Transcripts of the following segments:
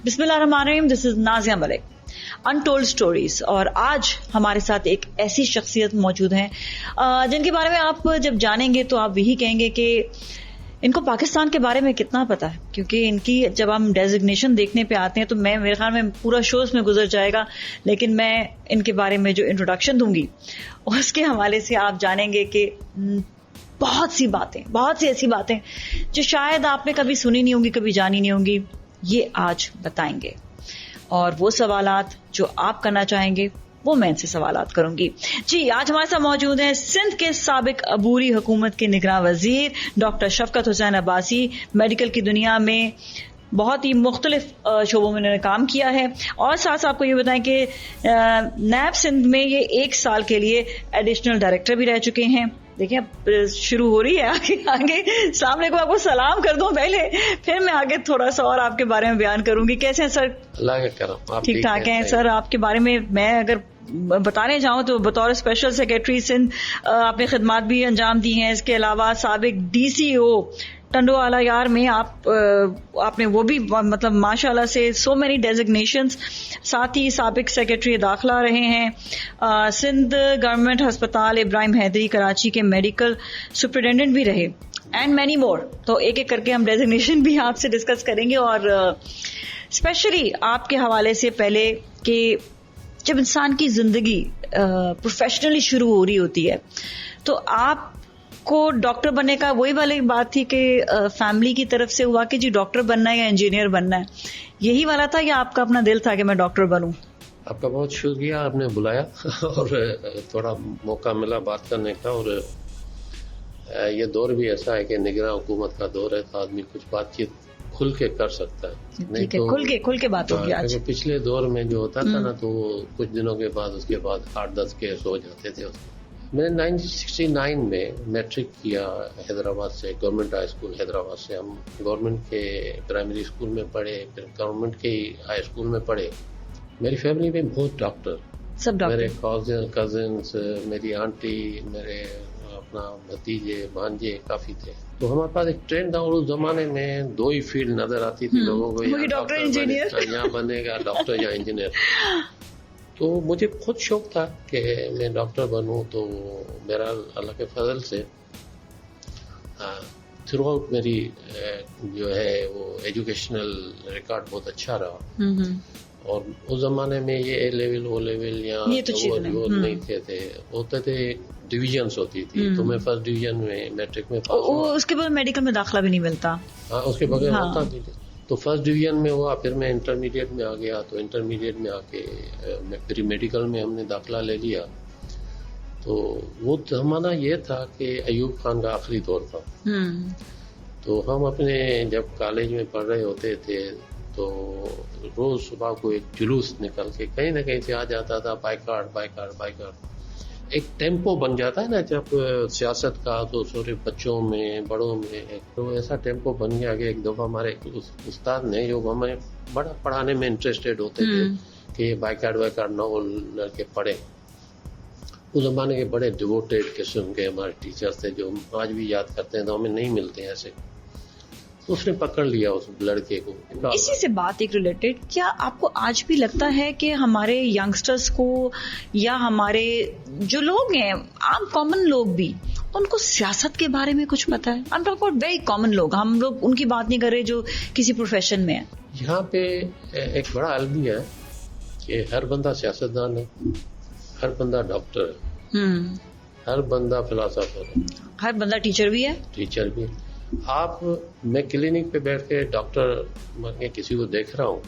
بسم اللہ الرحمن الرحیم. دس از نازیہ ملک, انٹولڈ اسٹوریز. اور آج ہمارے ساتھ ایک ایسی شخصیت موجود ہیں جن کے بارے میں آپ جب جانیں گے تو آپ یہی کہیں گے کہ ان کو پاکستان کے بارے میں کتنا پتا ہے, کیونکہ ان کی جب ہم ڈیزگنیشن دیکھنے پہ آتے ہیں تو میرے خیال میں پورا شو اس میں گزر جائے گا, لیکن میں ان کے بارے میں جو انٹروڈکشن دوں گی اس کے حوالے سے آپ جانیں گے کہ بہت سی ایسی باتیں جو شاید آپ نے کبھی سنی نہیں ہوں گی, کبھی جانی نہیں ہوں گی, یہ آج بتائیں گے. اور وہ سوالات جو آپ کرنا چاہیں گے وہ میں ان سے سوالات کروں گی. جی, آج ہمارے ساتھ موجود ہیں سندھ کے سابق عبوری حکومت کے نگراں وزیر ڈاکٹر شفقت حسین عباسی. میڈیکل کی دنیا میں بہت ہی مختلف شعبوں میں انہوں نے کام کیا ہے, اور ساتھ ساتھ آپ کو یہ بتائیں کہ نیب سندھ میں یہ 1 سال کے لیے ایڈیشنل ڈائریکٹر بھی رہ چکے ہیں. دیکھیں اب شروع ہو رہی ہے آگے. السلام علیکم, آپ کو سلام کر دوں پہلے, پھر میں آگے تھوڑا سا اور آپ کے بارے میں بیان کروں گی. کیسے ہیں سر؟ اللہ کا کرم, ٹھیک ٹھاک ہیں سر. آپ کے بارے میں اگر بتانے جاؤں تو بطور اسپیشل سیکرٹری سندھ آپ نے خدمات بھی انجام دی ہیں. اس کے علاوہ سابق DCO ٹنڈو آلا یار میں آپ نے وہ بھی مطلب ماشاءاللہ سے سو مینی ڈیزگنیشنز. ساتھ ہی سابق سیکرٹری داخلہ رہے ہیں. سندھ گورنمنٹ ہسپتال ابراہیم حیدری کراچی کے میڈیکل سپرنٹینڈنٹ بھی رہے, اینڈ مینی مور. تو ایک ایک کر کے ہم ڈیزگنیشن بھی آپ سے ڈسکس کریں گے, اور اسپیشلی آپ کے حوالے سے پہلے کہ جب انسان کی زندگی پروفیشنلی شروع ہو رہی ہوتی ہے تو آپ کو ڈاکٹر بننے کا وہی والی بات تھی کہ فیملی کی طرف سے ہوا کہ جی ڈاکٹر بننا ہے یا انجینئر بننا ہے, یہی والا تھا یا آپ کا اپنا دل تھا کہ میں ڈاکٹر بنوں؟ آپ کا بہت شکریہ, آپ نے بلایا اور تھوڑا موقع ملا بات کرنے کا. اور یہ دور بھی ایسا ہے کہ نگراں حکومت کا دور ہے تو آدمی کچھ بات چیت کھل کے کر سکتا ہے. نہیں تو کھل کے بات ہوگی آج. پچھلے دور میں جو ہوتا تھا نا تو کچھ دنوں کے بعد اس کے بعد 8-10 کیس ہو جاتے تھے. میں نے 1969 میں میٹرک کیا حیدرآباد سے, گورنمنٹ ہائی اسکول حیدرآباد سے. ہم گورنمنٹ کے پرائمری اسکول میں پڑھے, پھر گورنمنٹ کے ہائی اسکول میں پڑھے. میری فیملی میں بہت ڈاکٹر, سب ڈاکٹر, میرے کزنس, میری آنٹی, میرے اپنا بھتیجے بھانجے کافی تھے. تو ہمارے پاس ایک ٹرینڈ تھا, اور اس زمانے میں 2 ہی فیلڈ نظر آتی تھی لوگوں کو, یا ڈاکٹر انجینئر, یہاں بنے گا ڈاکٹر یا انجینئر. تو مجھے خود شوق تھا کہ میں ڈاکٹر بنوں. تو میرا اللہ کے فضل سے تھرو آؤٹ میری جو ہے وہ ایجوکیشنل ریکارڈ بہت اچھا رہا. اور اس زمانے میں یہ A لیول O لیول یا وہ نہیں تھے, ہوتے تھے ڈویژنس ہوتی تھی. تو میں فرسٹ ڈویژن میں میٹرک میں پاس ہوا. اس کے بعد میڈیکل میں داخلہ بھی نہیں ملتا. ہاں, اس کے بغیر ہوتا نہیں. تو فرسٹ ڈویژن میں ہوا, پھر میں انٹرمیڈیٹ میں آ گیا. تو انٹرمیڈیٹ میں آ کے پری میڈیکل میں ہم نے داخلہ لے لیا. تو وہ زمانہ یہ تھا کہ ایوب خان کا آخری دور تھا. تو ہم اپنے جب کالج میں پڑھ رہے ہوتے تھے تو روز صبح کو ایک جلوس نکل کے کہیں نہ کہیں سے آ جاتا تھا, بائیکاٹ. ایک ٹیمپو بن جاتا ہے نا جب سیاست کا, تو صرف بچوں میں بڑوں میں. تو ایسا ٹیمپو بن گیا کہ ایک دفعہ ہمارے استاد نے, جو ہمیں بڑا پڑھانے میں انٹرسٹیڈ ہوتے تھے, کہ بائیکاٹ نہ وہ لڑکے پڑھے. اس زمانے کے بڑے ڈیووٹیڈ قسم کے ہمارے ٹیچرز تھے جو ہم آج بھی یاد کرتے ہیں, تو ہمیں نہیں ملتے ایسے. اس نے پکڑ لیا اس لڑکے کو. اسی سے بات ایک ریلیٹڈ, کیا آپ کو آج بھی لگتا ہے کہ ہمارے ینگسٹرز کو یا ہمارے جو لوگ ہیں عام کامن لوگ بھی, ان کو سیاست کے بارے میں کچھ پتا ہے؟ I'm talking about very common لوگ, ہم لوگ ان کی بات نہیں کر رہے جو کسی پروفیشن میں ہیں. یہاں پہ ایک بڑا المیہ ہے کہ ہر بندہ سیاستدان ہے, ہر بندہ ڈاکٹر ہے, ہر بندہ فلاسفر ہے, ہر بندہ ٹیچر بھی ہے. میں کلینک پہ بیٹھ کے ڈاکٹر میں کسی کو دیکھ رہا ہوں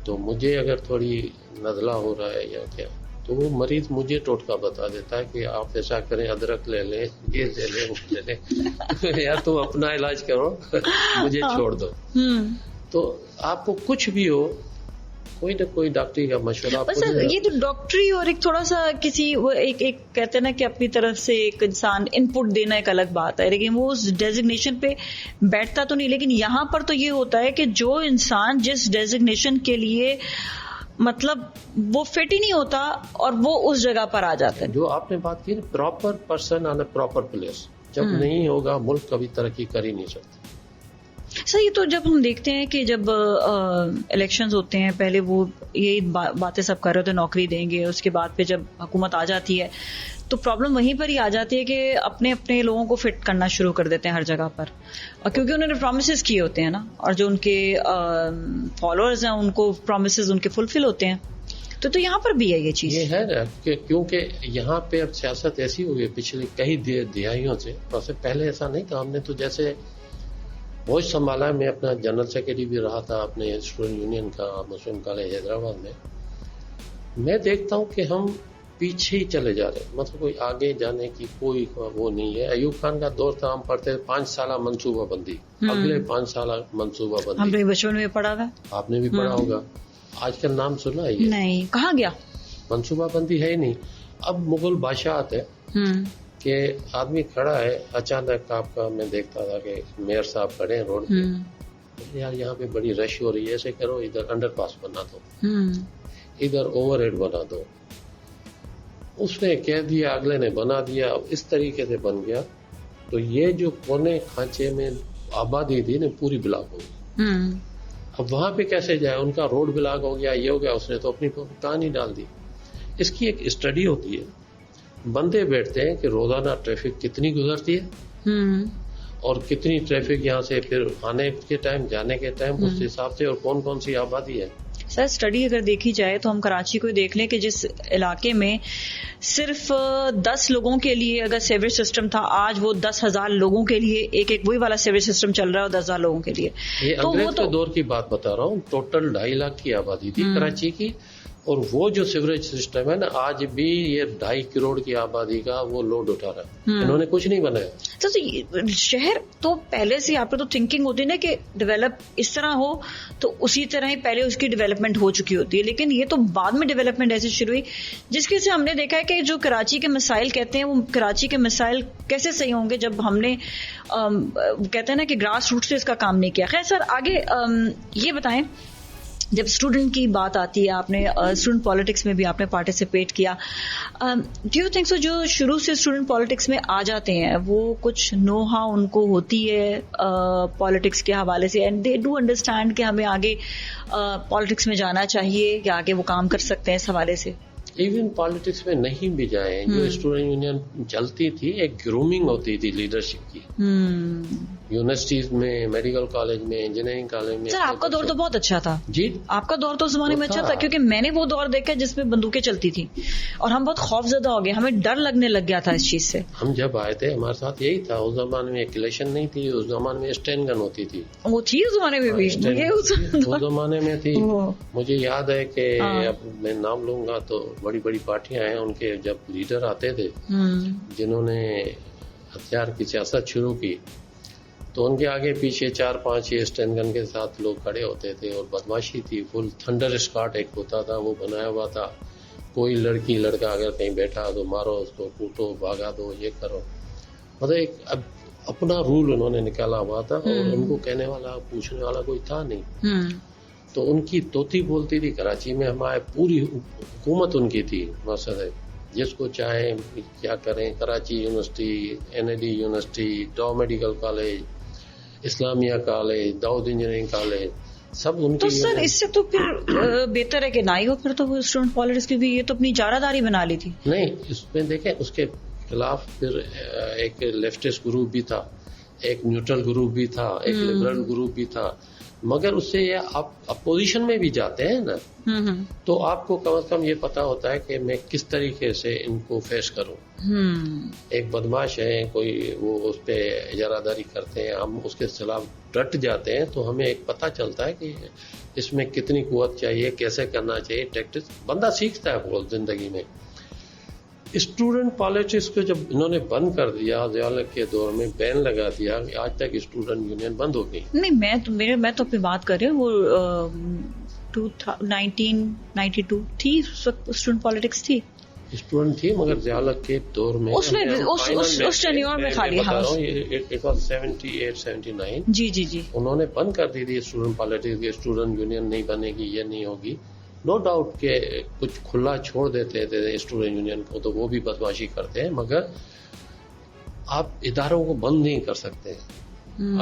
تو مجھے اگر تھوڑی نزلہ ہو رہا ہے یا کیا, تو وہ مریض مجھے ٹوٹکا بتا دیتا ہے کہ آپ ایسا کریں, ادرک لے لیں, یہ لے لیں, وہ لے لیں. یار تم اپنا علاج کرو, مجھے چھوڑ دو. تو آپ کو کچھ بھی ہو, کوئی نہ کوئی ڈاکٹری کا مشورہ. یہ تو ڈاکٹری اور ایک تھوڑا سا کسی ایک کہتے ہیں نا کہ اپنی طرف سے ایک انسان ان پٹ دینا ایک الگ بات ہے, لیکن وہ اس ڈیزگنیشن پہ بیٹھتا تو نہیں. لیکن یہاں پر تو یہ ہوتا ہے کہ جو انسان جس ڈیزگنیشن کے لیے مطلب وہ فٹ ہی نہیں ہوتا اور وہ اس جگہ پر آ جاتا ہے. جو آپ نے بات کی نا, proper person on a proper place, جب نہیں ہوگا ملک کبھی ترقی کر ہی نہیں سکتا. سر یہ تو جب ہم دیکھتے ہیں کہ جب الیکشنز ہوتے ہیں پہلے وہ یہی باتیں سب کر رہے ہوتے ہیں نوکری دیں گے, اس کے بعد پہ جب حکومت آ جاتی ہے تو پرابلم وہیں پر ہی آ جاتی ہے کہ اپنے اپنے لوگوں کو فٹ کرنا شروع کر دیتے ہیں ہر جگہ پر, اور کیونکہ انہوں نے پرومسز کیے ہوتے ہیں نا, اور جو ان کے فالوورز ہیں ان کو پرومسز ان کے فلفل ہوتے ہیں. تو یہاں پر بھی ہے یہ چیز. یہ ہے نا کہ کیونکہ یہاں پہ اب سیاست ایسی ہو گئی پچھلی کئی دہائیوں سے, ویسے پہلے ایسا نہیں تھا. ہم نے تو جیسے بہت سنبھالا, میں اپنا جنرل سیکرٹری بھی رہا تھا اپنے اسٹوڈنٹ یونین کا مسلم کالج حیدرآباد میں. میں دیکھتا ہوں کہ ہم پیچھے ہی چلے جا رہے ہیں, مطلب کوئی آگے جانے کی کوئی وہ نہیں ہے. ایوب خان کا دور تھا, ہم پڑھتے 5 سالہ منصوبہ بندی, اگلے 5 سالہ منصوبہ بندی. ہم نے بچپن میں پڑھا تھا, آپ نے بھی پڑھا ہوگا. آج کل نام سنا ہے نہیں, کہاں گیا منصوبہ بندی ہے ہی نہیں. اب مغل بادشاہ آتے کہ آدمی کھڑا ہے, اچانک آپ کا میں دیکھتا تھا کہ میئر صاحب کھڑے ہیں روڈ پہ, یار یہاں پہ بڑی رش ہو رہی ہے, ایسے کرو ادھر انڈر پاس بنا دو, ادھر اوور ہیڈ بنا دو. اس نے کہہ دیا, اگلے نے بنا دیا, اس طریقے سے بن گیا. تو یہ جو کونے کھانچے میں آبادی تھی نا پوری بلاک ہو گئی. اب وہاں پہ کیسے جائے, ان کا روڈ بلاک ہو گیا, یہ ہو گیا. اس نے تو اپنی کہانی ڈال دی. اس کی ایک اسٹڈی ہوتی ہے, بندے بیٹھتے ہیں کہ روزانہ ٹریفک کتنی گزرتی ہے اور کتنی ٹریفک یہاں سے پھر آنے کے ٹائم جانے کے ٹائم, اس حساب سے, اور کون کون سی آبادی ہے. سر اسٹڈی اگر دیکھی جائے تو ہم کراچی کو دیکھ لیں کہ جس علاقے میں صرف 10 لوگوں کے لیے اگر سیوریج سسٹم تھا, آج وہ 10,000 لوگوں کے لیے ایک وہی والا سیوریج سسٹم چل رہا ہے, اور 10,000 لوگوں کے لیے. یہ انگریز کے دور کی بات بتا رہا ہوں. ٹوٹل 2.5 لاکھ کی آبادی تھی کراچی کی, اور وہ جو سیوریج سسٹم ہے نا آج بھی یہ 2.5 کروڑ کی آبادی کا وہ لوڈ اٹھا رہا ہے. انہوں نے کچھ نہیں بنایا. تو شہر تو پہلے سے آپ کو تو تھنکنگ ہوتی ہے نا کہ ڈیولپ اس طرح ہو, تو اسی طرح ہی پہلے اس کی ڈیولپمنٹ ہو چکی ہوتی ہے. لیکن یہ تو بعد میں ڈیولپمنٹ ایسے شروع ہوئی جس کی سے ہم نے دیکھا ہے کہ جو کراچی کے مسائل کہتے ہیں, وہ کراچی کے مسائل کیسے صحیح ہوں گے جب ہم نے کہتے ہیں نا کہ گراس روٹ سے اس کا کام نہیں کیا. خیر سر آگے یہ بتائیں, جب اسٹوڈنٹ کی بات آتی ہے, آپ نے اسٹوڈنٹ پالیٹکس میں بھی آپ نے پارٹیسپیٹ کیا, ڈو یو تھنک سو جو شروع سے اسٹوڈنٹ پالیٹکس میں آ جاتے ہیں وہ کچھ نو ہاؤ ان کو ہوتی ہے پالیٹکس کے حوالے سے, اینڈ دے ڈو انڈرسٹینڈ کہ ہمیں آگے پالیٹکس میں جانا چاہیے کہ آگے وہ کام کر سکتے ہیں اس حوالے سے؟ ایون پالیٹکس میں نہیں بھی جائیں, جو اسٹوڈنٹ یونین چلتی تھی ایک گرومنگ ہوتی تھی لیڈرشپ کی, یونیورسٹیز میں, میڈیکل کالج میں, انجینئرنگ کالج میں. سر آپ کا دور تو بہت اچھا تھا. جی آپ کا دور تو اس زمانے میں اچھا تھا, کیونکہ میں نے وہ دور دیکھا جس میں بندوقیں چلتی تھی اور ہم بہت خوف زدہ ہو گئے, ہمیں ڈر لگنے لگ گیا تھا اس چیز سے. ہم جب آئے تھے ہمارے ساتھ یہی تھا. اس زمانے میں کلیشن نہیں تھی, اس زمانے میں اسٹین گن ہوتی تھی. وہ تھی اس زمانے میں بھی, اس زمانے میں تھی. مجھے یاد ہے کہ اب میں نام لوں گا تو بڑی بڑی پارٹیاں ہیں, ان کے جب لیڈر آتے تھے جنہوں نے ہتھیار کی سیاست شروع کی, تو ان کے آگے پیچھے 4-5 اسٹین گن کے ساتھ لوگ کھڑے ہوتے تھے, اور بدماشی تھی فل. تھنڈر اسکاٹ ایک ہوتا تھا, وہ بنایا ہوا تھا. کوئی لڑکی لڑکا اگر کہیں بیٹھا تو مارو اس کو, کوٹو, بھاگا دو, یہ کرو. مطلب ایک اپنا رول انہوں نے نکالا ہوا تھا, اور ان کو کہنے والا پوچھنے والا کوئی تھا نہیں. تو ان کی توتی بولتی تھی کراچی میں. ہمارے پوری حکومت ان کی تھی, مسئلہ جس کو چاہیں کیا کریں. Karachi university, NLD university, Dow medical college, Islamia college, Dawood engineering college, سب ان کی. تو سر اس سے تو پھر بہتر ہے کہ نہ ہی ہو پھر تو وہ اسٹوڈنٹ پالیٹکس کی بھی, یہ تو اپنی جارہ داری بنا لی تھی. نہیں, اس میں دیکھیں اس کے خلاف پھر ایک لیفٹسٹ گروپ بھی تھا, ایک نیوٹرل گروپ بھی تھا, ایک لبرل گروپ بھی تھا. مگر اس سے یہ آپ اپوزیشن میں بھی جاتے ہیں نا, تو آپ کو کم از کم یہ پتا ہوتا ہے کہ میں کس طریقے سے ان کو فیس کروں. ایک بدماش ہے کوئی, وہ اس پہ اجارہ داری کرتے ہیں, ہم اس کے خلاف ڈٹ جاتے ہیں, تو ہمیں ایک پتہ چلتا ہے کہ اس میں کتنی قوت چاہیے, کیسے کرنا چاہیے. ٹیکٹکس بندہ سیکھتا ہے وہ زندگی میں. اسٹوڈنٹ پالیٹکس کو جب انہوں نے بند کر دیا, ضیاء کے دور میں بین لگا دیا, آج تک اسٹوڈنٹ یونین بند ہو گئی. نہیں, میں تو اپنی بات کر رہی ہوں, وہ 1992 تھی اسٹوڈنٹ پالیٹکس تھی. اسٹوڈنٹ تھی, مگر ضیاء کے دور میں اس ٹینیور میں خالی. It was 78-79. جی انہوں نے بند کر دی تھی اسٹوڈنٹ پالیٹکس کی. اسٹوڈنٹ یونین نہیں بنے گی, یہ نہیں ہوگی. نو ڈاؤٹ کہ کچھ کھلا چھوڑ دیتے تھے اسٹوڈنٹ یونین کو, تو وہ بھی بدماشی کرتے ہیں, مگر آپ اداروں کو بند نہیں کر سکتے.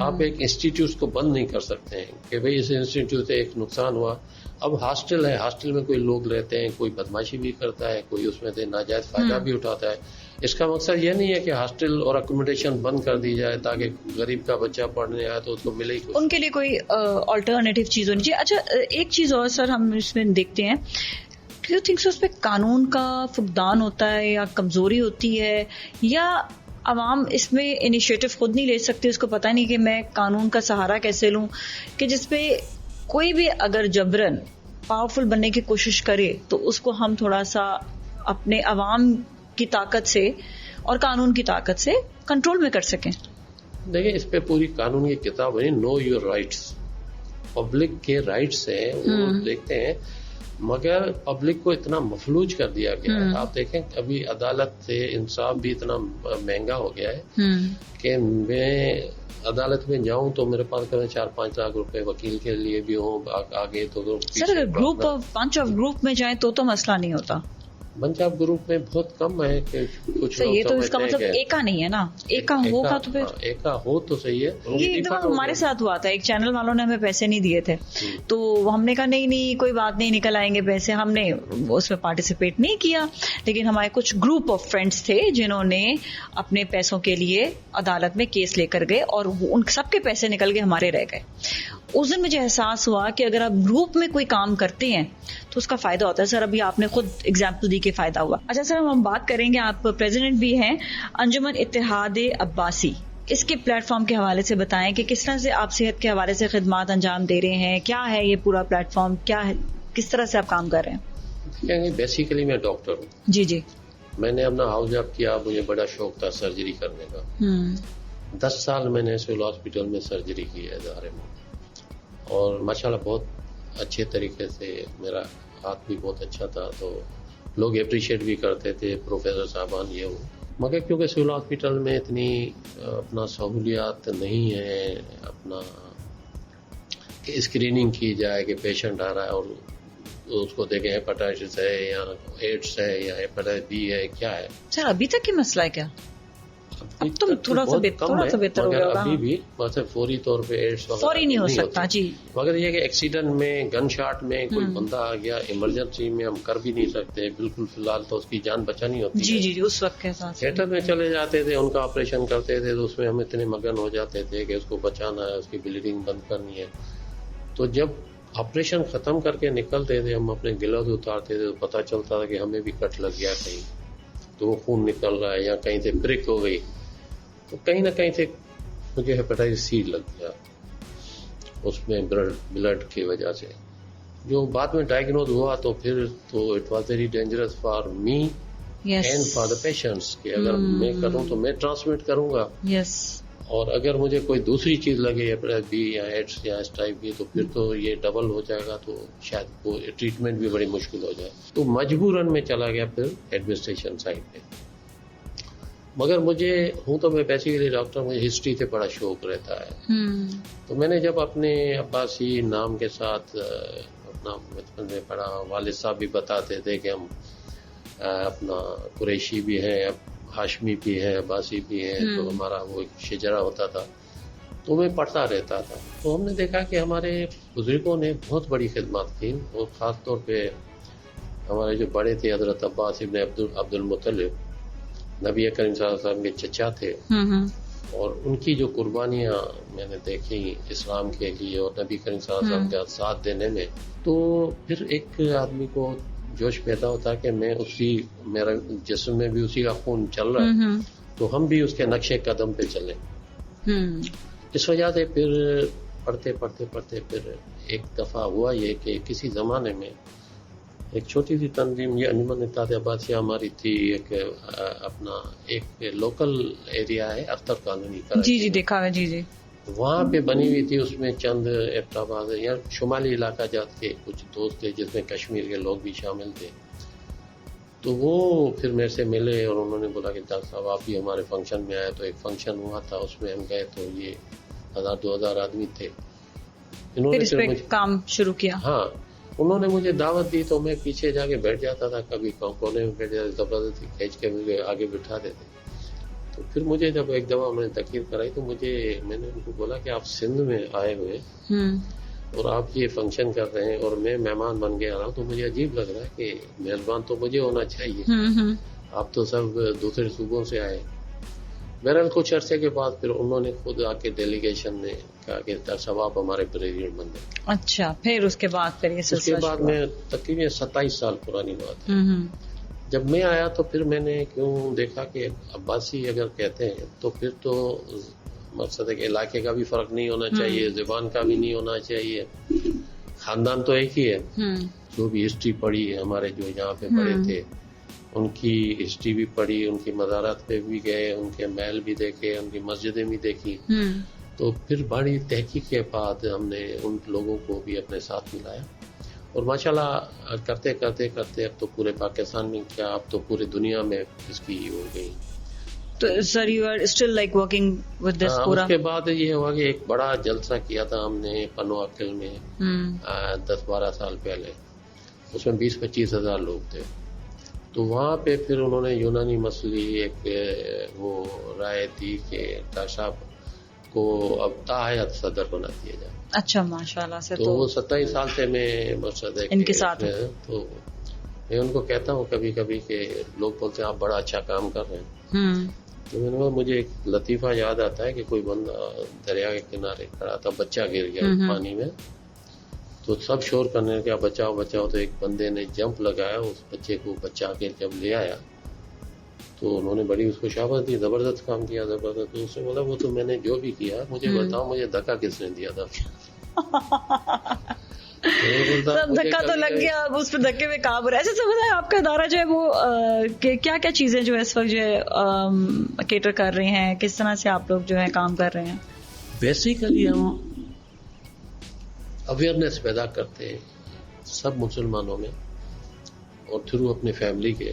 آپ ایک انسٹیٹیوٹ کو بند نہیں کر سکتے ہیں کہ بھئی اس انسٹیٹیوٹ سے ایک نقصان ہوا. اب ہاسٹل ہے, ہاسٹل میں کوئی لوگ رہتے ہیں, کوئی بدماشی بھی کرتا ہے, کوئی اس میں سے ناجائز فائدہ بھی اٹھاتا ہے. اس کا مقصد یہ نہیں ہے کہ ہاسٹل اور اکوموڈیشن بند کر دی جائے تاکہ غریب کا بچہ پڑھنے آئے تو اس کو ملے ہی کچھ. ان کے لیے کوئی آلٹرنیٹیو چیز ہونی چاہیے. اچھا ایک چیز اور سر ہم اس میں دیکھتے ہیں, ڈو یو تھنک سو اس پہ قانون کا فقدان ہوتا ہے یا کمزوری ہوتی ہے, یا عوام اس میں انیشیٹو خود نہیں لے سکتی, اس کو پتہ نہیں کہ میں قانون کا سہارا کیسے لوں, کہ جس پہ کوئی بھی اگر جبرن پاورفل بننے کی کوشش کرے تو اس کو ہم تھوڑا سا اپنے عوام کی طاقت سے اور قانون کی طاقت سے کنٹرول میں کر سکیں. دیکھیں اس پہ پوری قانون کی کتاب ہے, نو یور رائٹس. پبلک کے رائٹس ہیں وہ دیکھتے ہیں, مگر پبلک کو اتنا مفلوج کر دیا گیا ہے. آپ دیکھیں ابھی عدالت سے انصاف بھی اتنا مہنگا ہو گیا ہے کہ میں عدالت میں جاؤں تو میرے پاس 4-5 لاکھ روپے وکیل کے لیے بھی ہوں, آگے تو سر اگر group of bunch of group میں جائیں تو مسئلہ نہیں ہوتا. بنچ آف گروپ میں بہت کم ہے کہ کچھ یہ تو اس کا مطلب ایکا نہیں ہے نا, ایکا ہوگا تو پھر ایکا ہو تو صحیح ہے. یہ ایک دفعہ ہمارے ساتھ ہوا تھا, ایک چینل والوں نے ہمیں پیسے نہیں دیے تھے تو ہم نے کہا نہیں کوئی بات نہیں, نکل آئیں گے پیسے. ہم نے اس میں پارٹیسپیٹ نہیں کیا, لیکن ہمارے کچھ گروپ آف فرینڈس تھے جنہوں نے اپنے پیسوں کے لیے عدالت میں کیس لے کر گئے اور ان سب کے پیسے نکل گئے, ہمارے رہ گئے. اس دن مجھے احساس ہوا کہ اگر آپ گروپ میں کوئی کام کرتے ہیں تو اس کا فائدہ ہوتا ہے. سر ابھی آپ نے خود اگزامپل دی کہ فائدہ ہوا. اچھا سر ہم بات کریں گے, آپ پریزیڈنٹ بھی ہیں انجمن اتحاد عباسی, اس کے پلیٹ فارم کے حوالے سے بتائیں کہ کس طرح سے آپ صحت کے حوالے سے خدمات انجام دے رہے ہیں, کیا ہے یہ پورا پلیٹ فارم, کیا ہے, کس طرح سے آپ کام کر رہے ہیں؟ بیسیکلی میں ڈاکٹر ہوں. جی میں نے اپنا ہاؤس جاب کیا, مجھے بڑا شوق تھا سرجری کرنے کا. 10 سال میں نے سول ہاسپٹل میں سرجری کی ہے ادارے میں, اور ماشاءاللہ بہت اچھے طریقے سے, میرا ہاتھ بھی بہت اچھا تھا تو لوگ اپریشیٹ بھی کرتے تھے, پروفیسر صاحبان یہ وہ. مگر کیونکہ سول ہاسپٹل میں اتنی اپنا سہولیات نہیں ہے, اپنا کہ اسکریننگ کی جائے کہ پیشنٹ آ رہا ہے اور اس کو دیکھیں ہیپاٹائٹس ہے یا ایڈس ہے یا ہیپاٹائٹس بی ہے, کیا ہے. سر ابھی تک یہ مسئلہ ہے کیا؟ اب تو تھوڑا سا بہتر ہو گیا ہوگا. ابھی بھی ویسے فوری طور پہ ایڈس فوری نہیں ہو سکتا جی, مگر یہ کہ ایکسیڈنٹ میں, گن شاٹ میں کوئی بندہ آ گیا, ایمرجنسی میں ہم کر بھی نہیں سکتے بالکل, فی الحال تو اس کی جان بچانی ہوتی ہے. جی اس وقت کے ساتھ تھیٹر میں چلے جاتے تھے, ان کا آپریشن کرتے تھے تو اس میں ہم اتنے مگن ہو جاتے تھے کہ اس کو بچانا ہے, اس کی بلیڈنگ بند کرنی ہے. تو جب آپریشن ختم کر کے نکلتے تھے, ہم اپنے گلوز اتارتے تھے تو پتہ چلتا تھا کہ ہمیں بھی کٹ لگ گیا کہیں, تو وہ خون نکل رہا ہے یا کہیں سے برک ہو گئی, تو کہیں نہ کہیں سے مجھے ہیپاٹائٹس سی لگ گیا اس میں بلڈ کی وجہ سے, جو بعد میں ڈائگنوز ہوا. تو پھر تو it was very dangerous for me and for the patients کہ اگر میں کروں تو میں ٹرانسمٹ کروں گا, اور اگر مجھے کوئی دوسری چیز لگے ہیپاٹائٹس بی یا ایڈس یا اسٹائپ بی تو پھر تو یہ ڈبل ہو جائے گا, تو شاید وہ ٹریٹمنٹ بھی بڑی مشکل ہو جائے. تو مجبوراً میں چلا گیا پھر ایڈمنسٹریشن سائڈ پہ. مگر مجھے ہوں تو میں بیسیکلی ڈاکٹر, مجھے ہسٹری سے بڑا شوق رہتا ہے. تو میں نے جب اپنے عباسی نام کے ساتھ اپنا بچپن میں پڑھا, والد صاحب بھی بتاتے تھے کہ ہم اپنا قریشی بھی ہیں, ہاشمی بھی ہیں, عباسی بھی ہیں, تو ہمارا وہ ایک شجرا ہوتا تھا, تو میں پڑھتا رہتا تھا. تو ہم نے دیکھا کہ ہمارے بزرگوں نے بہت بڑی خدمات کی, اور خاص طور پہ ہمارے جو بڑے تھے حضرت عباس ابن عبد المطلب, نبی کریم صلی اللہ علیہ وسلم کے چچا تھے, اور ان کی جو قربانیاں میں نے دیکھی اسلام کے لیے اور نبی کریم صلی اللہ علیہ وسلم کا ساتھ دینے میں, تو پھر ایک آدمی کو جوش پیدا ہوتا کہ میں میرا جسم میں بھی اسی کا خون چل رہا ہے, تو ہم بھی اس کے نقشے قدم پہ چلیں. اس وجہ سے پھر پڑھتے پھر ایک دفعہ ہوا یہ کہ کسی زمانے میں ایک چھوٹی سی تنظیم, یہ انجمن اتحاد عباسیہ ہماری تھی, ایک اپنا ایک لوکل ایریا ہے اختر کالونی کا, جی دیکھا ہے, جی وہاں پہ بنی ہوئی تھی. اس میں چند ایبٹ یا شمالی علاقہ جات کے کچھ دوست تھے جس میں کشمیر کے لوگ بھی شامل تھے. تو وہ پھر میرے سے ملے اور انہوں نے بولا کہ ڈاکٹر صاحب آپ بھی ہمارے فنکشن میں آئے. تو ایک فنکشن ہوا تھا, اس میں ہم گئے تو یہ 1000-2000 آدمی تھے. انہوں نے پھر کام شروع کیا. ہاں, انہوں نے مجھے دعوت دی تو میں پیچھے جا کے بیٹھ جاتا تھا, کبھی کونے میں بیٹھ جاتا, زبردستی کھینچ کے مجھے آگے بٹھا دیتے. تو پھر مجھے جب ایک دفعہ میں نے تقریر کرائی تو میں نے ان کو بولا کہ آپ سندھ میں آئے ہوئے اور آپ یہ فنکشن کر رہے ہیں اور میں مہمان بن کے آ رہا ہوں تو مجھے عجیب لگ رہا ہے کہ میزبان تو مجھے ہونا چاہیے، آپ تو سب دوسرے صوبوں سے آئے. بہرحال کچھ عرصے کے بعد پھر انہوں نے خود آ کے ڈیلیگیشن نے کہا کہ صاحب آپ ہمارے پریزیڈنٹ بن گئے. اچھا، پھر اس کے بعد پھر یہ اس کے بعد میں تقریباً 27 سال پرانی بات ہے. جب میں آیا تو پھر میں نے کیوں دیکھا کہ عباسی اگر کہتے ہیں تو پھر تو مقصد ہے کہ علاقے کا بھی فرق نہیں ہونا چاہیے، زبان کا بھی نہیں ہونا چاہیے، خاندان تو ایک ہی ہے. جو بھی ہسٹری پڑھی ہے ہمارے جو یہاں پہ پڑھے تھے ان کی ہسٹری بھی پڑھی، ان کی مزارات پہ بھی گئے، ان کے محل بھی دیکھے، ان کی مسجدیں بھی دیکھی. تو پھر بڑی تحقیق کے بعد ہم نے ان لوگوں کو بھی اپنے ساتھ ملایا اور ماشاءاللہ کرتے کرتے کرتے اب تو پورے پاکستان میں کیا اب تو پوری دنیا میں اس کی ہو گئی. تو sir you are still like working with this پورا. اس کے بعد یہ ہوا کہ ایک بڑا جلسہ کیا تھا ہم نے پنواکل میں 10-12 سال پہلے، اس میں 20-25 ہزار لوگ تھے. تو وہاں پہ پھر انہوں نے یونانی مسئلے ایک وہ رائے دی کہ ڈاکٹر صاحب کو اب تاحیات صدر بنا دیا جائے. اچھا، ماشاءاللہ سے. تو وہ 27 سال سے میں مقصد ہے ان کے ساتھ. تو میں ان کو کہتا ہوں کبھی کبھی کہ لوگ بولتے ہیں آپ بڑا اچھا کام کر رہے ہیں. تو میں نے کہا مجھے ایک لطیفہ یاد آتا ہے کہ کوئی بندہ دریا کے کنارے کھڑا تھا، بچہ گر گیا پانی میں، تو سب شور کرنے لگا بچاؤ بچاؤ. تو ایک بندے نے جمپ لگایا، اس بچے کو بچا کے جب لے آیا تو انہوں نے بڑی اس کو شاباش دی، زبردست کام کیا، زبردست. تو اس نے بولا وہ تو میں نے جو بھی کیا مجھے بتاؤ مجھے دھکا کس نے دیا تھا. دھکا تو لگ گیا، اب اس پہ دھکے میں کام ہو رہا ہے. ایسے سمجھ آپ کا ادارہ جو ہے وہ کیا کیا چیزیں جو ہے اس وقت جو ہے کیٹر کر رہے ہیں، کس طرح سے آپ لوگ جو ہے کام کر رہے ہیں؟ بیسیکلی ہم اویئرنیس پیدا کرتے ہیں سب مسلمانوں میں اور تھرو اپنے فیملی کے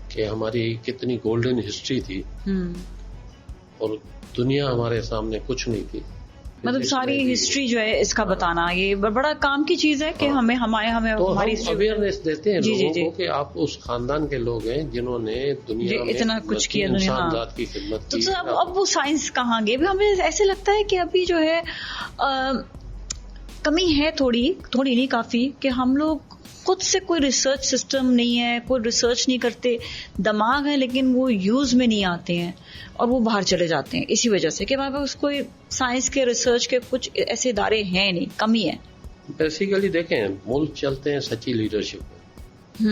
کہ ہماری کتنی گولڈن ہسٹری تھی اور دنیا ہمارے سامنے کچھ نہیں تھی. مطلب ساری ہسٹری جو ہے اس کا بتانا یہ بڑا کام کی چیز ہے کہ ہمیں ہماری اویئرنیس دیتے ہیں لوگوں کو کہ آپ اس خاندان کے لوگ ہیں جنہوں نے دنیا میں اتنا کچھ کیا، انسان ذات کی خدمت کی. تو اب وہ سائنس کہاں گئے؟ ہمیں ایسے لگتا ہے کہ ابھی جو ہے کمی ہے تھوڑی نہیں کافی، کہ ہم لوگ خود سے کوئی ریسرچ سسٹم نہیں ہے، کوئی ریسرچ نہیں کرتے. دماغ ہے لیکن وہ یوز میں نہیں آتے ہیں اور وہ باہر چلے جاتے ہیں اسی وجہ سے کہ ہمارے پاس کوئی سائنس کے ریسرچ کے کچھ ایسے ادارے ہیں نہیں، کمی ہے. بیسیکلی دیکھیں ملک چلتے ہیں سچی لیڈرشپ پہ.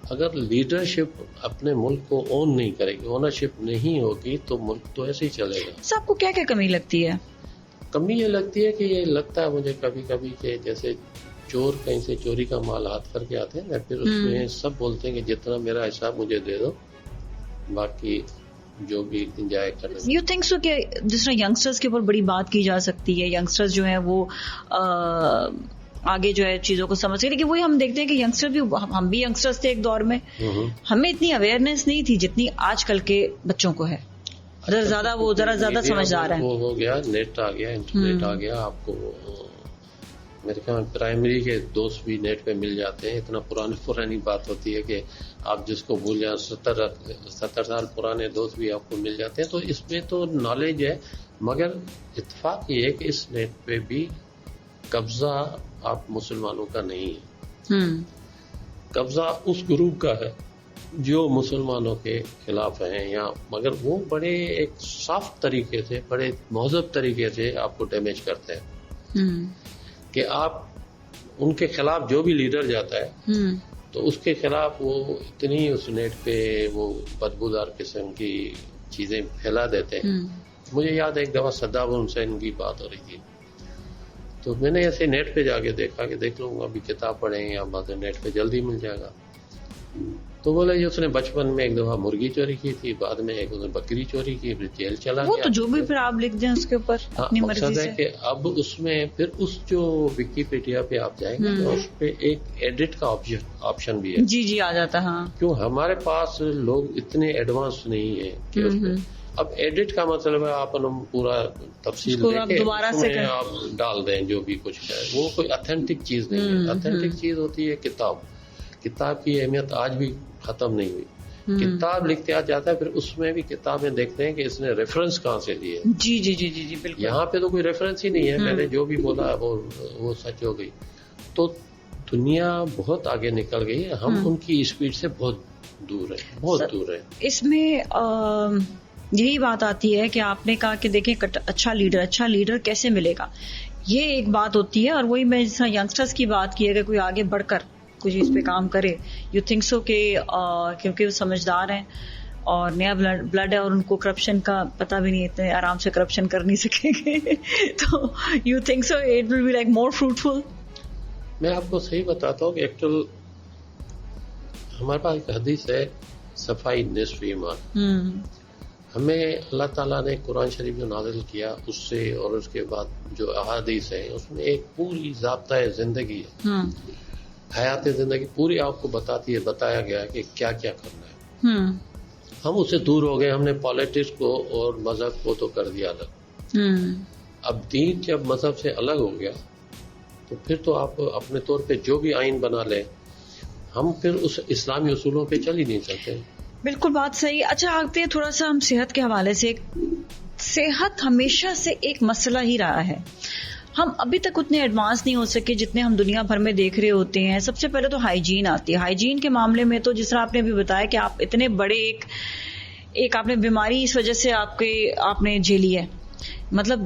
اگر لیڈرشپ اپنے ملک کو اون نہیں کرے گی، اونرشپ نہیں ہوگی تو ملک تو ایسے ہی چلے گا. آپ کو کیا کیا کمی لگتی ہے؟ کمی یہ لگتی ہے کہ یہ لگتا ہے مجھے کبھی کبھی کہ جیسے چور کہیں سے چوری کا مال ہاتھ کر کے آتے ہیں، پھر اس میں سب بولتے ہیں کہ جتنا میرا حساب مجھے دے دو، باقی جو بھی انجوائے کریں. یو تھنک سو کہ جس طرح ینگسٹرز کے اوپر بڑی بات کی جا سکتی ہے، ینگسٹرز جو ہیں وہ آگے جو ہے چیزوں کو سمجھ سکتے، لیکن وہی ہم دیکھتے ہیں کہ ینگسٹر بھی، ہم بھی ینگسٹرز تھے ایک دور میں، ہمیں اتنی اویئرنیس نہیں تھی جتنی آج کل کے بچوں کو ہے. ذرا زیادہ سمجھدار ہے. وہ ہو گیا، نیٹ آ گیا، انٹرنیٹ آ گیا. آپ کو میرے خیال میں پرائمری کے دوست بھی نیٹ پہ مل جاتے ہیں. اتنا پرانی بات ہوتی ہے کہ آپ جس کو بھول جائیں 70 سال پرانے دوست بھی آپ کو مل جاتے ہیں. تو اس میں تو نالج ہے، مگر اتفاق یہ ہے کہ اس نیٹ پہ بھی قبضہ آپ مسلمانوں کا نہیں ہے. قبضہ اس گروپ کا ہے جو مسلمانوں کے خلاف ہیں یہاں، مگر وہ بڑے ایک سافٹ طریقے سے، بڑے مہذب طریقے سے آپ کو ڈیمیج کرتے ہیں کہ آپ ان کے خلاف جو بھی لیڈر جاتا ہے تو اس کے خلاف وہ اتنی اس نیٹ پہ وہ بدبودار قسم کی چیزیں پھیلا دیتے ہیں. مجھے یاد ہے ایک دفعہ صدام حسین کی بات ہو رہی تھی تو میں نے ایسے نیٹ پہ جا کے دیکھا کہ دیکھ لوں گا ابھی کتاب پڑھیں یا بات نیٹ پہ جلدی مل جائے گا. تو بولا یہ اس نے بچپن میں ایک دفعہ مرغی چوری کی تھی، بعد میں ایک اس نے بکری چوری کی، پھر جیل چلا گیا. وہ تو جو بھی پھر آپ لکھ دیں اس کے اوپر اپنی مرضی سے. کہ اب اس میں پھر اس جو وکیپیڈیا پہ آپ جائیں گے تو اس پہ ایک ایڈٹ کا آپشن بھی ہے. جی آ جاتا. ہاں کیوں ہمارے پاس لوگ اتنے ایڈوانس نہیں ہیں کہ اس پہ اب ایڈٹ کا مطلب ہے آپ پورا تفصیل دوبارہ سے آپ ڈال دیں جو بھی کچھ ہے. وہ کوئی اتھینٹک چیز نہیں ہے. اتھینٹک چیز ہوتی ہے کتاب کی اہمیت آج بھی ختم نہیں ہوئی. کتاب لکھتے آ جاتا ہے، پھر اس میں بھی کتابیں دیکھتے ہیں کہ اس نے ریفرنس کہاں سے لیے. جی جی جی جی جی بالکل. یہاں پہ تو کوئی ریفرنس ہی نہیں ہے، میں نے جو بھی بولا وہ سچ ہو گئی. تو دنیا بہت آگے نکل گئی ہے، ہم ان کی اسپیڈ سے بہت دور ہیں، بہت دور ہیں. اس میں یہی بات آتی ہے کہ آپ نے کہا کہ دیکھیں اچھا لیڈر کیسے ملے گا، یہ ایک بات ہوتی ہے. اور وہی میں جس طرح ینگسٹرز کی بات کی ہے کہ کوئی آگے بڑھ کر کچھ اس پہ کام کرے، یو تھنک سو کہ کیونکہ وہ سمجھدار ہیں اور نیا بلڈ ہے اور ان کو کرپشن کا پتہ بھی نہیں، اتنے آرام سے کرپشن کر نہیں سکیں گے. تو you think so it will be like more fruitful. میں آپ کو صحیح بتاتا ہوں کہ ایکچوئل ہمارے پاس ایک حدیث ہے، صفائی نصف ایمان. ہمیں اللہ تعالیٰ نے قرآن شریف جو نازل کیا اس سے اور اس کے بعد جو احادیث ہیں اس میں ایک پوری ضابطۂ زندگی ہے، حیات زندگی پوری آپ کو بتایا گیا ہے کہ کیا کیا کرنا ہے. ہم اس سے دور ہو گئے، ہم نے پالیٹکس کو اور مذہب کو تو کر دیا الگ. اب دین جب مذہب سے الگ ہو گیا تو پھر تو آپ اپنے طور پہ جو بھی آئین بنا لیں، ہم پھر اس اسلامی اصولوں پہ چل ہی نہیں سکتے. بالکل بات صحیح. اچھا آگے تھوڑا سا ہم صحت کے حوالے سے، صحت ہمیشہ سے ایک مسئلہ ہی رہا ہے. ہم ابھی تک اتنے ایڈوانس نہیں ہو سکے جتنے ہم دنیا بھر میں دیکھ رہے ہوتے ہیں. سب سے پہلے تو ہائیجین آتی ہے. ہائیجین کے معاملے میں تو جس طرح آپ نے بھی بتایا کہ آپ اتنے بڑے ایک آپ نے بیماری اس وجہ سے آپ نے جھیلی ہے، مطلب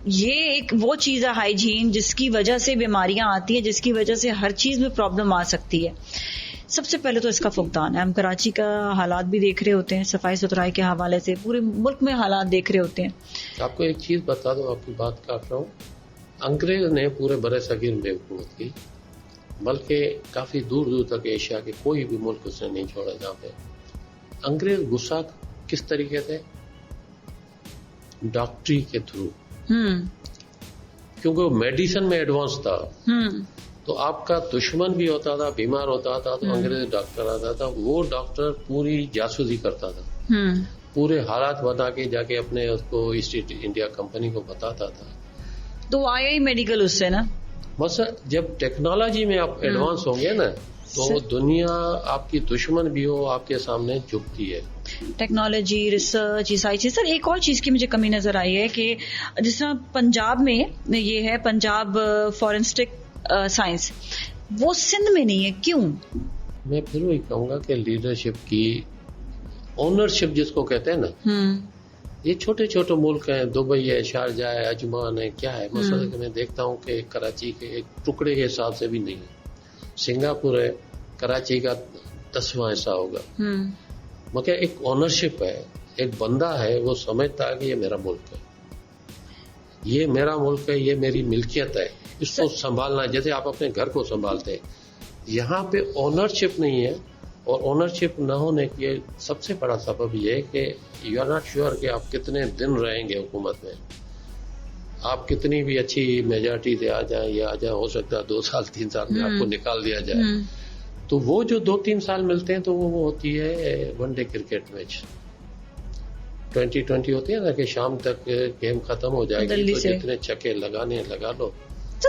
یہ ایک وہ چیز ہے ہائیجین جس کی وجہ سے بیماریاں آتی ہیں، جس کی وجہ سے ہر چیز میں پرابلم آ سکتی ہے. سب سے پہلے تو اس کا فقدان ہے. ہم کراچی کا حالات بھی دیکھ رہے ہوتے ہیں، صفائی ستھرائی کے حوالے سے پورے ملک میں حالات دیکھ رہے ہوتے ہیں. آپ کو ایک چیز بتا دوں، آپ کی بات کاٹ رہا ہوں. انگریز نے پورے برِ صغیر میں حکومت کی، بلکہ کافی دور دور تک ایشیا کے کوئی بھی ملک اس نے نہیں چھوڑا جہاں پہ. انگریز غصہ کس طریقے سے؟ ڈاکٹری کے تھرو، کیونکہ وہ میڈیسن میں ایڈوانس تھا. تو آپ کا دشمن بھی ہوتا تھا، بیمار ہوتا تھا تو انگریز ڈاکٹر آتا تھا، وہ ڈاکٹر پوری جاسوسی کرتا تھا، پورے حالات بتا کے جا کے اپنے اس کو ایسٹ انڈیا کمپنی کو بتاتا تھا. تو آیا ہی میڈیکل اس سے نا. بس جب ٹیکنالوجی میں آپ ایڈوانس ہوں گے نا تو دنیا آپ کی دشمن بھی ہو آپ کے سامنے جھکتی ہے. ٹیکنالوجی، ریسرچ، یہ ساری چیز. سر ایک اور چیز کی مجھے کمی نظر آئی ہے کہ جس طرح پنجاب میں یہ ہے، پنجاب فورنسٹک سائنس، وہ سندھ میں نہیں ہے، کیوں؟ میں پھر وہی کہوں گا کہ لیڈرشپ کی اونرشپ جس کو کہتے ہیں نا، یہ چھوٹے چھوٹے ملک ہیں، دبئی ہے، شارجہ ہے، عجمان ہے، کیا ہے مثلا کہ میں دیکھتا ہوں کہ کراچی کے ایک ٹکڑے کے حساب سے بھی نہیں ہے. سنگاپور ہے، کراچی کا 10واں حصہ ہوگا، مگر ایک اونرشپ ہے. ایک بندہ ہے وہ سمجھتا ہے کہ یہ میرا ملک ہے، یہ میرا ملک ہے، یہ میری ملکیت ہے، اس کو سنبھالنا. جیسے آپ اپنے گھر کو سنبھالتے ہیں، یہاں پہ اونرشپ نہیں ہے. اور اونرشپ نہ ہونے کے سب سے بڑا سبب یہ ہے کہ یو آر ناٹ شیور کہ آپ کتنے دن رہیں گے حکومت میں. آپ کتنی بھی اچھی میجارٹی سے آ جائیں یا آ جائیں، ہو سکتا ہے 2 سال 3 سال میں آپ کو نکال دیا جائے. تو وہ جو 2-3 سال ملتے ہیں تو وہ ہوتی ہے ون ڈے کرکٹ میچ 2020 ہوتی ہے نا کہ شام تک گیم ختم ہو جائے گی تو جتنے چھکے لگانے لگا لو.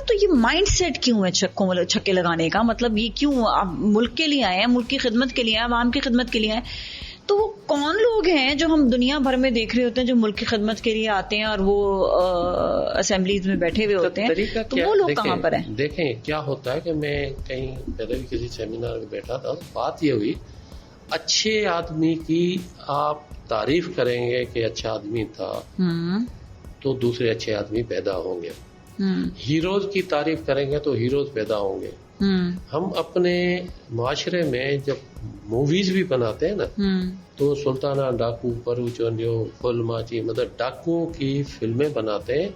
تو یہ مائنڈ سیٹ کیوں ہے چھکے لگانے کا؟ مطلب یہ کیوں؟ آپ ملک کے لیے آئے ہیں، ملک کی خدمت کے لیے آئے، عوام کی خدمت کے لیے آئے. تو وہ کون لوگ ہیں جو ہم دنیا بھر میں دیکھ رہے ہوتے ہیں جو ملک کی خدمت کے لیے آتے ہیں اور وہ اسمبلیز میں بیٹھے ہوئے ہوتے ہیں، تو وہ لوگ کہاں پر ہیں؟ دیکھیں کیا ہوتا ہے کہ میں کہیں پہلے بھی کسی سیمینار میں بیٹھا تھا، بات یہ ہوئی اچھے آدمی کی آپ تعریف کریں گے کہ اچھا آدمی تھا تو دوسرے اچھے آدمی پیدا ہوں گے. ہیروز کی تعریف کریں گے تو ہیروز پیدا ہوں گے. ہم اپنے معاشرے میں جب موویز بھی بناتے ہیں نا تو سلطانہ ڈاکو، پرو چونڈیو، فل ماچی، مطلب ڈاکوؤں کی فلمیں بناتے ہیں،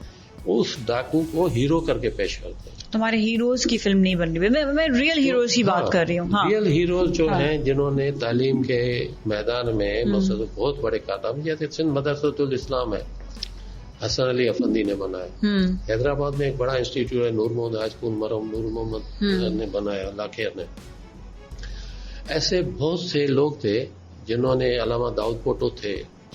اس ڈاکو کو ہیرو کر کے پیش کرتے ہیں. تمہارے ہیروز کی فلم نہیں بن رہی، میں ریئل ہیروز کی بات کر رہی ہوں. ریئل ہیروز جو ہیں جنہوں نے تعلیم کے میدان میں مثلا بہت بڑے کام، جیسے سندھ مدرسۃ الاسلام ہے، حسن علی افندی نے بنایا. حیدرآباد میں ایک بڑا انسٹیٹیوٹ ہے، نور محمد ہائی اسکول، مرحوم نور محمد نے بنایا، لاکھیر نے. ایسے بہت سے لوگ تھے جنہوں نے، علامہ داؤد پوٹو تھے،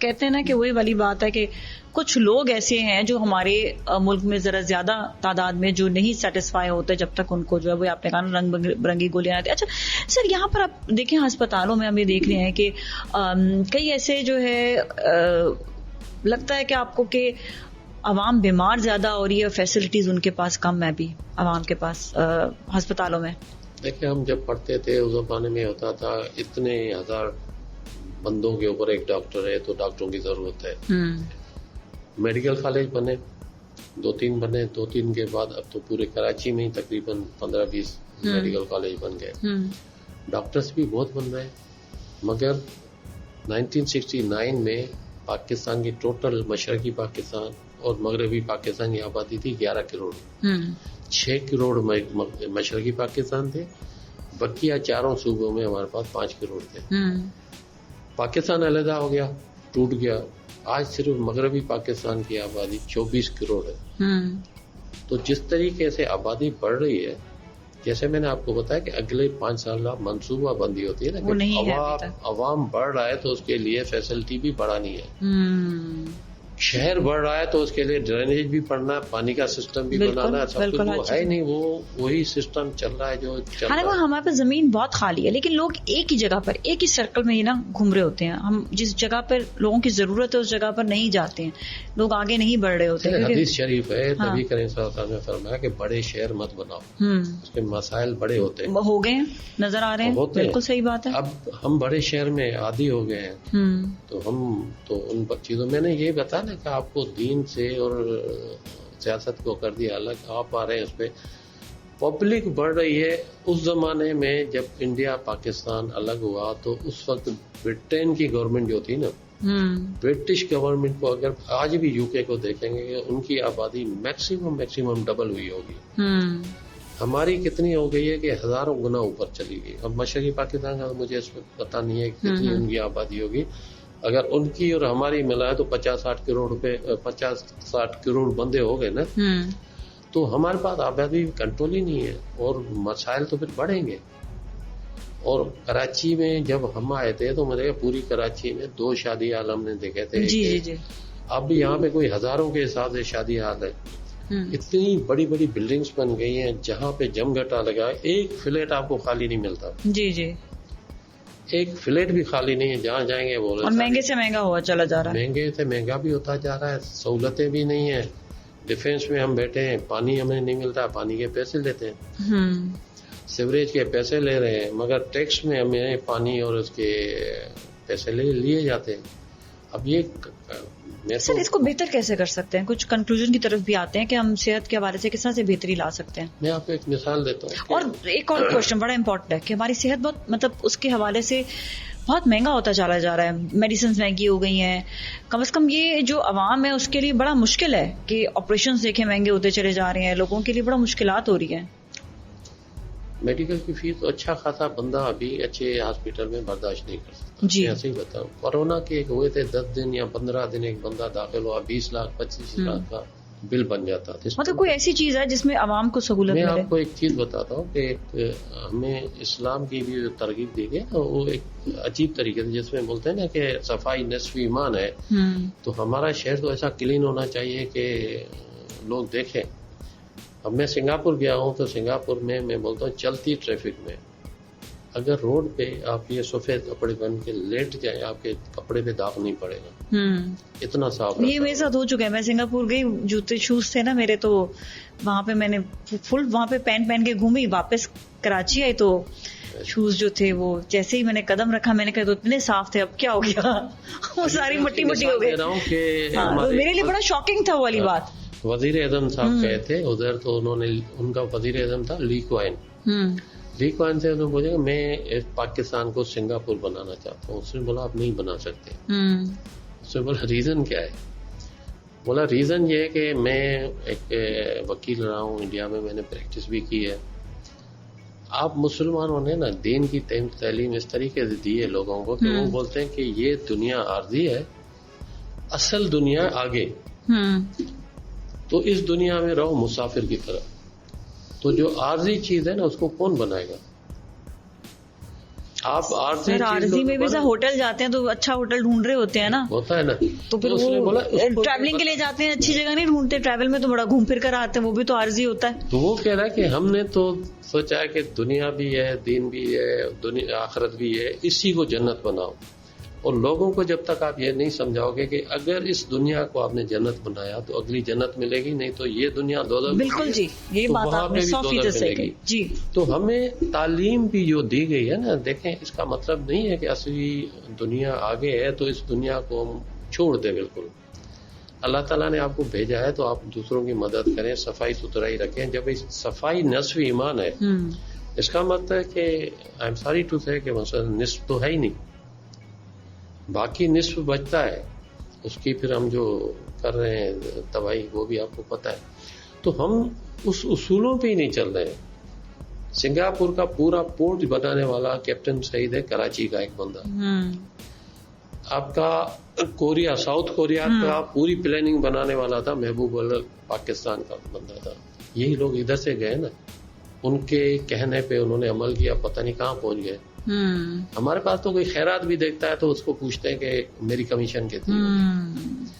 کہتے ہیں نا کہ وہی والی بات ہے کہ کچھ لوگ ایسے ہیں جو ہمارے ملک میں ذرا زیادہ تعداد میں جو نہیں سیٹسفائی ہوتے جب تک ان کو جو ہے وہ آپ نے کہا رنگ برنگی گولیاں آتی. اچھا سر یہاں پر آپ دیکھیں ہسپتالوں میں ہم یہ دیکھ رہے ہیں کہ کئی ایسے جو ہے لگتا ہے کہ آپ کو کہ عوام بیمار زیادہ ہو رہی ہے اور فیسلٹیز ان کے پاس کم ہے بھی عوام کے پاس ہسپتالوں میں. دیکھیں ہم جب پڑھتے تھے اس زمانے میں ہوتا تھا اتنے ہزار بندوں کے اوپر ایک ڈاکٹر ہے تو ڈاکٹروں کی ضرورت ہے. میڈیکل کالج بنے 2-3 بنے 2-3 کے بعد اب تو پورے کراچی میں ہی تقریباً 15-20 میڈیکل کالج بن گئے. ڈاکٹرز بھی بہت بن رہے مگر 1969 میں پاکستان کی ٹوٹل مشرقی پاکستان اور مغربی پاکستان کی آبادی تھی 11 کروڑ. 6 کروڑ مشرقی پاکستان تھے, بقیہ چاروں صوبوں میں ہمارے پاس 5 کروڑ تھے. پاکستان علیحدہ ہو گیا, ٹوٹ گیا. آج صرف مغربی پاکستان کی آبادی 24 کروڑ ہے. تو جس طریقے سے آبادی بڑھ رہی ہے, جیسے میں نے آپ کو بتایا کہ اگلے 5 سال منصوبہ بندی ہوتی ہے نا کہ عوام بڑھ رہا ہے تو اس کے لیے فیسلٹی بھی بڑھانی ہے. شہر بڑھ رہا ہے تو اس کے لیے ڈرینیج بھی پڑنا ہے, پانی کا سسٹم بھی بنانا ہے. سب کچھ وہ ہے نہیں, وہی سسٹم چل رہا ہے جو چل رہا ہے. ہمارے پاس زمین بہت خالی ہے لیکن لوگ ایک ہی جگہ پر ایک ہی سرکل میں ہی نا گھوم رہے ہوتے ہیں. ہم جس جگہ پر لوگوں کی ضرورت ہے اس جگہ پر نہیں جاتے ہیں, لوگ آگے نہیں بڑھ رہے ہوتے ہیں. حدیث شریف ہے, نبی کریم صلی اللہ علیہ وسلم نے فرمایا کہ بڑے شہر مت بناؤ, اس کے مسائل بڑے ہوتے ہیں. ہو گئے نظر آ رہے ہیں, بالکل صحیح بات ہے. اب ہم بڑے شہر میں عادی ہو گئے ہیں تو ہم تو ان چیزوں میں نے یہ بتا نا کہ آپ کو دین سے اور سیاست کو کر دیا الگ. آپ آ رہے ہیں اس پہ پبلک بڑھ رہی ہے. اس زمانے میں جب انڈیا پاکستان الگ ہوا تو اس وقت برٹین کی گورنمنٹ جو تھی نا, برٹش گورنمنٹ کو اگر آج بھی یو کے کو دیکھیں گے کہ ان کی آبادی میکسیمم ڈبل ہوئی ہوگی. ہماری کتنی ہو گئی ہے کہ ہزاروں گنا اوپر چلی گئی. اب مشرقی پاکستان کا مجھے اس میں پتہ نہیں ہے کتنی ان کی آبادی ہوگی. اگر ان کی اور ہماری ملائے تو 50-60 کروڑ بندے ہو گئے نا, تو ہمارے پاس آبادی کنٹرول ہی نہیں ہے اور مسائل تو پھر بڑھیں گے. اور کراچی میں جب ہم آئے تھے تو مجھے پوری کراچی میں 2 شادی حال ہم نے دیکھے تھے. جی. اب بھی یہاں پہ کوئی ہزاروں کے حساب سے شادی حال ہے. اتنی بڑی بڑی بلڈنگز بن گئی ہیں جہاں پہ جم گھٹا لگا ہے, ایک فلیٹ آپ کو خالی نہیں ملتا. جی. ایک فلیٹ بھی خالی نہیں ہے, جہاں جائیں گے وہ مہنگے سے مہنگا ہوا چلا جا رہا ہے. مہنگے سے مہنگا بھی ہوتا جا رہا ہے, سہولتیں بھی نہیں ہیں. ڈیفینس میں ہم بیٹھے ہیں, پانی ہمیں نہیں ملتا, پانی کے پیسے لیتے ہیں. سیوریج کے پیسے لے رہے ہیں مگر ٹیکس میں ہمیں پانی اور اس کے پیسے لیے جاتے ہیں. اب یہ سر اس کو بہتر کیسے کر سکتے ہیں؟ کچھ کنکلوژن کی طرف بھی آتے ہیں کہ ہم صحت کے حوالے سے کس طرح سے بہتری لا سکتے ہیں. میں آپ کو ایک مثال دیتا ہوں. اور ایک اور کوشچن بڑا امپورٹنٹ ہے کہ ہماری صحت بہت اس کے حوالے سے بہت مہنگا ہوتا چلا جا رہا ہے. میڈیسنز مہنگی ہو گئی ہیں. کم از کم یہ جو عوام ہے اس کے لیے بڑا مشکل ہے کہ آپریشنز دیکھیں مہنگے ہوتے چلے جا رہے ہیں. لوگوں کے لیے بڑا مشکلات ہو رہی ہیں. میڈیکل کی فیس اچھا خاصا بندہ ابھی اچھے ہاسپٹل میں برداشت نہیں کر سکتا. جی ایسے ہی بتاؤں, کورونا کے ایک ہوئے تھے 10 دن یا 15 دن ایک بندہ داخل ہوا, 20 لاکھ 25 لاکھ کا بل بن جاتا تھا. مطلب کوئی ایسی چیز ہے جس میں عوام کو سہولت ملے. میں آپ کو ایک چیز بتاتا ہوں کہ ہمیں اسلام کی بھی ترغیب دی گئی, وہ ایک عجیب طریقے سے جس میں بولتے ہیں نا کہ صفائی نصف ایمان ہے. تو ہمارا شہر تو ایسا کلین ہونا چاہیے کہ لوگ دیکھیں. اب میں سنگاپور گیا ہوں تو سنگاپور میں بولتا ہوں چلتی ٹریفک میں اگر روڈ پہ آپ یہ سفید کپڑے پہن کے لیٹ جائیں آپ کے کپڑے پہ داغ نہیں پڑے گا. اتنا صاف. یہ میرے ساتھ ہو چکا ہے. میں سنگاپور گئی, جوتے شوز تھے نا میرے, تو وہاں پہ میں نے فل وہاں پہ پہن کے گھومی. واپس کراچی آئی تو شوز جو تھے وہ جیسے ہی میں نے قدم رکھا میں نے کہا تو اتنے صاف تھے, اب کیا ہو گیا وہ ساری مٹی ہو گئی. میرے لیے بڑا شاکنگ تھا وہ والی بات. وزیر اعظم صاحب گئے تھے ادھر تو انہوں نے, ان کا وزیر اعظم تھا لی کوائن. لی کوائن سے انہوں نے بولا کہ میں پاکستان کو سنگاپور بنانا چاہتا ہوں. اس نے بولا آپ نہیں بنا سکتے. اس نے بولا ریزن کیا ہے؟ بولا ریزن یہ ہے کہ میں ایک وکیل رہا ہوں انڈیا میں نے پریکٹس بھی کی ہے. آپ مسلمانوں نے نا دین کی تعلیم اس طریقے سے دی ہے لوگوں کو کہ وہ بولتے ہیں کہ یہ دنیا عارضی ہے, اصل دنیا آگے. تو اس دنیا میں رہو مسافر کی طرح. تو جو عارضی چیز ہے نا اس کو کون بنائے گا؟ آپ عارضی میں بھی ہوٹل جاتے ہیں تو اچھا ہوٹل ڈھونڈ رہے ہوتے ہیں نا, ہوتا ہے نا, تو پھر وہ ٹریولنگ کے لیے جاتے ہیں, اچھی جگہ نہیں ڈھونڈتے, ٹریول میں تو بڑا گھوم پھر کر آتے ہیں, وہ بھی تو عارضی ہوتا ہے. تو وہ کہہ رہا ہے کہ ہم نے تو سوچا ہے کہ دنیا بھی ہے, دین بھی ہے, آخرت بھی ہے, اسی کو جنت بناؤ. اور لوگوں کو جب تک آپ یہ نہیں سمجھاؤ گے کہ اگر اس دنیا کو آپ نے جنت بنایا تو اگلی جنت ملے گی, نہیں تو یہ دنیا دوزخ. بالکل جی, یہ بات آپ نے 100% صحیح کہی جی. تو ہمیں تعلیم بھی جو دی گئی ہے نا, دیکھیں اس کا مطلب نہیں ہے کہ اصلی دنیا آگے ہے تو اس دنیا کو ہم چھوڑ دیں. بالکل اللہ تعالیٰ نے آپ کو بھیجا ہے تو آپ دوسروں کی مدد کریں, صفائی ستھرائی رکھیں. جب صفائی نصف ایمان ہے, اس کا مطلب ہے کہ آئی ایم سوری ٹو سے کہ مثلا نصف تو ہے ہی نہیں, باقی نصف بچتا ہے, اس کی پھر ہم جو کر رہے ہیں تباہی وہ بھی آپ کو پتہ ہے. تو ہم اس اصولوں پہ ہی نہیں چل رہے. سنگاپور کا پورا پورٹ بنانے والا کیپٹن شہید ہے, کراچی کا ایک بندہ. آپ کا کوریا, ساؤتھ کوریا کا پوری پلاننگ بنانے والا تھا محبوب اللہ, پاکستان کا بندہ تھا. یہی لوگ ادھر سے گئے نا, ان کے کہنے پہ انہوں نے عمل کیا, پتہ نہیں کہاں پہنچ گئے. ہمارے پاس تو کوئی خیرات بھی دیکھتا ہے تو اس کو پوچھتے ہیں کہ میری کمیشن کتنی ہے.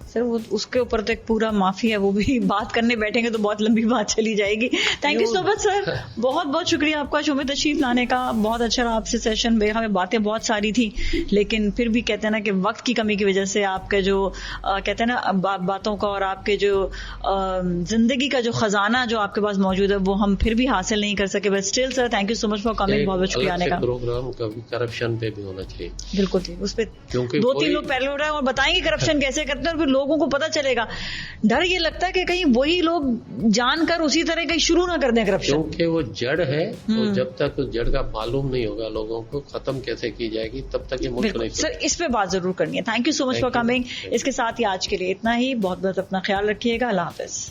سر وہ اس کے اوپر تو ایک پورا معافی ہے, وہ بھی بات کرنے بیٹھیں گے تو بہت لمبی بات چلی جائے گی. تھینک یو سو مچ سر, بہت بہت شکریہ آپ کا شو میں تشریف لانے کا. بہت اچھا رہا آپ سے سیشن, بے ہمیں باتیں بہت ساری تھی لیکن پھر بھی کہتے ہیں نا کہ وقت کی کمی کی وجہ سے آپ کے جو کہتے ہیں نا باتوں کا اور آپ کے جو زندگی کا جو خزانہ جو آپ کے پاس موجود ہے وہ ہم پھر بھی حاصل نہیں کر سکے. But still sir thank you so much for coming, بہت بہت شکریہ آنے کا. پروگرام کبھی کرپشن پہ بھی ہونا چاہیے. بالکل جی, اس پہ 2-3 لوگ پہلے اٹھ رہے ہیں اور بتائیں گے کرپشن کیسے کرتے ہیں, اور پھر لوگوں کو پتہ چلے گا. ڈر یہ لگتا ہے کہ کہیں وہی لوگ جان کر اسی طرح کہیں شروع نہ کر دیں کرپشن, کیونکہ وہ جڑ ہے. تو جب تک اس جڑ کا معلوم نہیں ہوگا لوگوں کو ختم کیسے کی جائے گی, تب تک یہ ملک نہیں. سر اس پہ بات ضرور کرنی ہے. Thank you so much for coming. اس کے ساتھ ہی آج کے لیے اتنا ہی. بہت بہت اپنا خیال رکھیے گا. اللہ حافظ.